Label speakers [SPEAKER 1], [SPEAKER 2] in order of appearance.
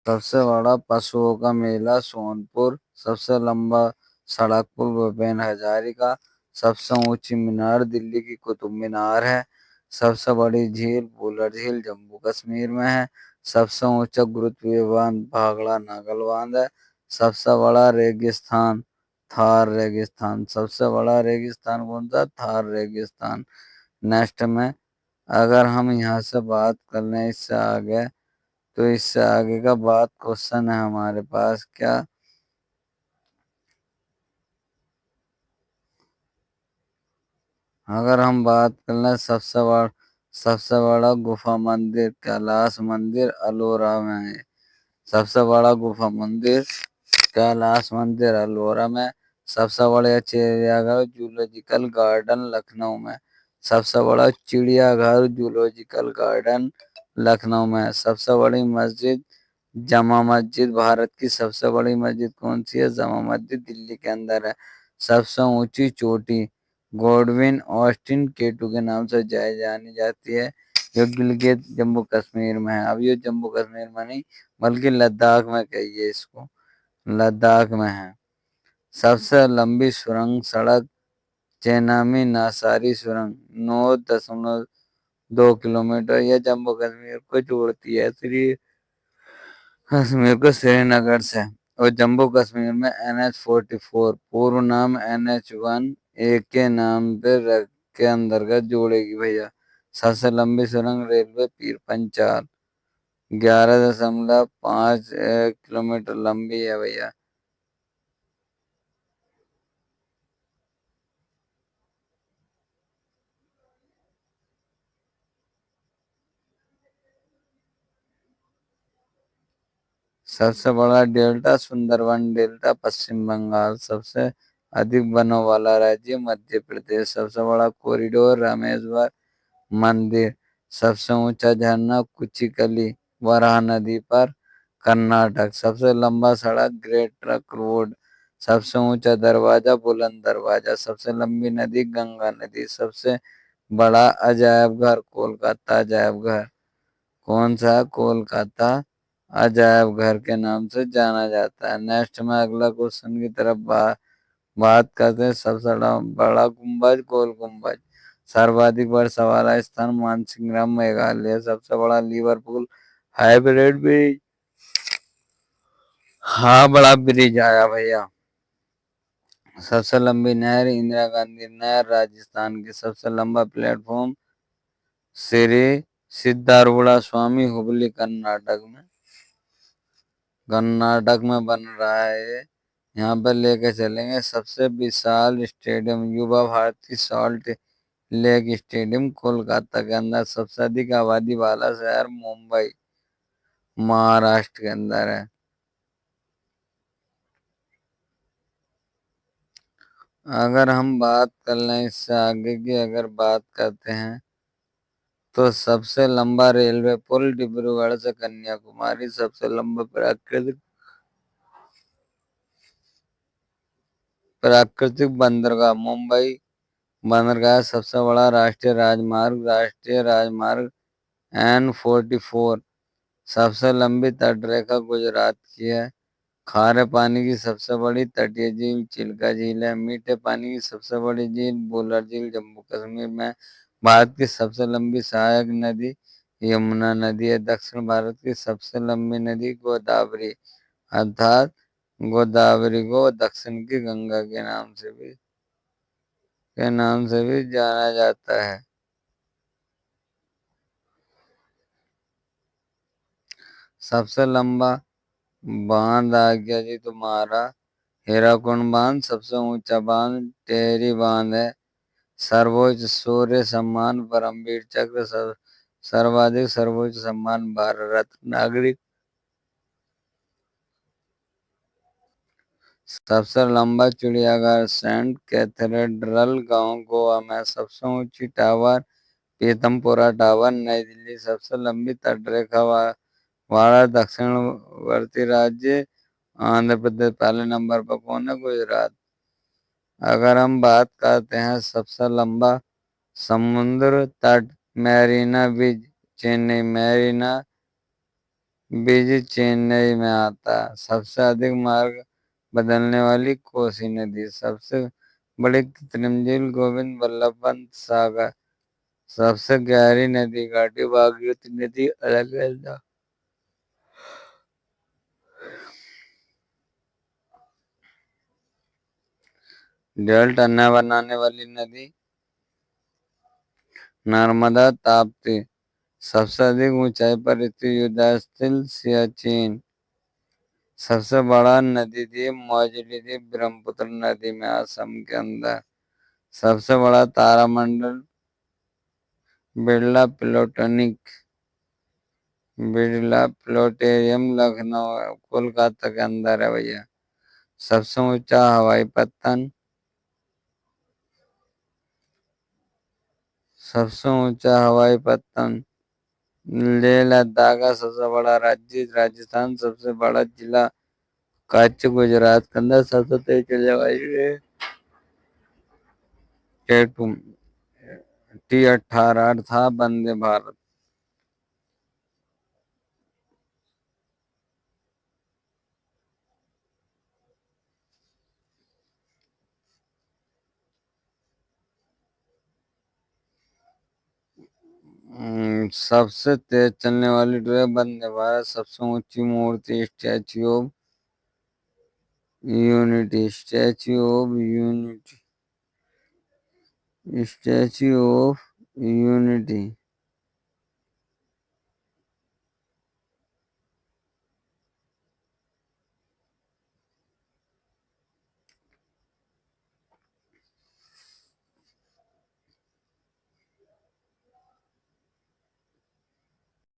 [SPEAKER 1] सबसे बड़ा पशुओं का मेला सोनपुर। सबसे लंबा सड़क पुल भूपेन हजारिका। सबसे ऊंची मीनार दिल्ली की कुतुब मीनार है। सबसे बड़ी झील वुलर झील जम्मू कश्मीर में है। सबसे ऊंचा गुरुत्वीय बांध भाखड़ा नागल बांध है। सबसे बड़ा रेगिस्तान थार रेगिस्तान। सबसे बड़ा रेगिस्तान कौन सा? थार रेगिस्तान। नेक्स्ट में अगर हम यहाँ से बात कर लें इससे आगे, तो इससे आगे का बात क्वेश्चन है हमारे पास क्या? अगर हम बात कर लें सबसे बड़ा गुफा मंदिर कैलाश मंदिर अलोरा में है। सबसे बड़ा गुफा मंदिर कैलाश मंदिर अलोरा में। सबसे बड़ा चिड़ियाघर जूलॉजिकल गार्डन लखनऊ में। सबसे बड़ा चिड़ियाघर जूलॉजिकल गार्डन लखनऊ में। सबसे बड़ी मस्जिद जमा मस्जिद। भारत की सबसे बड़ी मस्जिद कौन सी है? जमा मस्जिद दिल्ली के अंदर है। सबसे ऊंची चोटी गॉडविन ऑस्टिन केटू के नाम से जानी जाती है, जो गिलगित जम्मू कश्मीर में है। अब ये जम्मू कश्मीर में नहीं बल्कि लद्दाख में कहिए इसको, लद्दाख में है। सबसे लंबी सुरंग सड़क चेनामी नासारी सुरंग 9.2 किलोमीटर। यह जम्मू कश्मीर को जोड़ती है कश्मीर को श्रीनगर से। और जम्मू कश्मीर में NH-44 पूर्व नाम NH-1 के नाम पे के अंतर्गत जोड़ेगी भैया। सबसे लंबी सुरंग रेलवे पीर पंचाल 11.5 किलोमीटर लंबी है भैया। सबसे बड़ा डेल्टा सुंदरबन डेल्टा पश्चिम बंगाल। सबसे अधिक वनों वाला राज्य मध्य प्रदेश। सबसे बड़ा कॉरिडोर रामेश्वर मंदिर। सबसे ऊंचा झरना कुचिकली वराह नदी पर कर्नाटक। सबसे लंबा सड़क ग्रेट ट्रंक रोड। सबसे ऊंचा दरवाजा बुलंद दरवाजा। सबसे लंबी नदी गंगा नदी। सबसे बड़ा अजायब घर कोलकाता अजायब घर कौन सा? कोलकाता अजायब घर के नाम से जाना जाता है। नेक्स्ट में अगला क्वेश्चन की तरफ बात करते हैं। सबसे बड़ा गुम्बज गोल गुम्बज। सर्वाधिक वर्षा वाला स्थान मानसिंगराम मेघालय। सबसे बड़ा लिवरपूल हाइब्रिड ब्रिज। हाँ, बड़ा ब्रिज आया भैया। सबसे लंबी नहर इंदिरा गांधी नहर राजस्थान की। सबसे लंबा प्लेटफॉर्म श्री सिद्धारूढ़ स्वामी हुबली कर्नाटक में बन रहा है। यहाँ पर लेके चलेंगे। सबसे विशाल स्टेडियम युवा भारती सॉल्ट लेक स्टेडियम कोलकाता के अंदर। सबसे अधिक आबादी वाला शहर मुंबई महाराष्ट्र के अंदर है। अगर हम बात कर लें इससे आगे की अगर बात करते हैं, तो सबसे लंबा रेलवे पुल डिब्रूगढ़ से कन्याकुमारी। सबसे लंबा प्राकृतिक बंदरगाह मुंबई बंदरगाह। सबसे बड़ा राष्ट्रीय राजमार्ग N-44। सबसे लंबी तटरेखा गुजरात की है। खारे पानी की सबसे बड़ी तटीय झील चिल्का झील है। मीठे पानी की सबसे बड़ी झील वुलर झील जम्मू कश्मीर में। भारत की सबसे लंबी सहायक नदी यमुना नदी है। दक्षिण भारत की सबसे लंबी नदी गोदावरी, अर्थात गोदावरी को दक्षिण की गंगा के नाम से भी जाना जाता है। सबसे लंबा बांध आ गया जी तुम्हारा हीराकुंड बांध। सबसे ऊंचा बांध टेहरी बांध है। सर्वोच्च शौर्य सम्मान परमवीर चक्र। सर्वाधिक सर्वोच्च सम्मान भारत रत्न नागरिक। सबसे लंबा चिड़ियाघर सेंट कैथेड्रल गांव गोवा में। सबसे ऊंची टावर पीतमपुरा टावर नई दिल्ली। सबसे लंबी तटरेखा वाला दक्षिणवर्ती राज्य आंध्र प्रदेश। पहले नंबर पर कौन है? गुजरात। अगर हम बात करते हैं सबसे लंबा समुद्र तट मैरीना बीच चेन्नई। मैरीना बीजी चेन्नई में आता है। सबसे अधिक मार्ग बदलने वाली कोसी नदी। सबसे बड़ी कृत्रिम झील गोविंद बल्लभ पंत सागर। सबसे गहरी नदी घाटी भागीरथी नदी अलकनंदा। डेल्टा न बनाने वाली नदी नर्मदा ताप्ती। सबसे अधिक ऊंचाई पर स्थित युद्धस्थल सियाचिन। सबसे बड़ा नदी द्वीप मौजूद द्वीप ब्रह्मपुत्र नदी में असम के अंदर। सबसे बड़ा तारामंडल बिरला प्लेटोनिक बिरला प्लेनेटोरियम लखनऊ कोलकाता के अंदर है भैया। सबसे ऊंचा हवाई पत्तन सबसे ऊंचा हवाई पत्तन लेह लद्दाख का सबसे बड़ा राज्य राजस्थान। सबसे बड़ा जिला कच्छ गुजरात के अंदर। सबसे तेज चलने वाली ट्रेन T18 था वंदे भारत। सबसे तेज चलने वाली ट्रेन वंदे भारत। सबसे ऊंची मूर्ति Statue of Unity. Statue of Unity. Statue of unity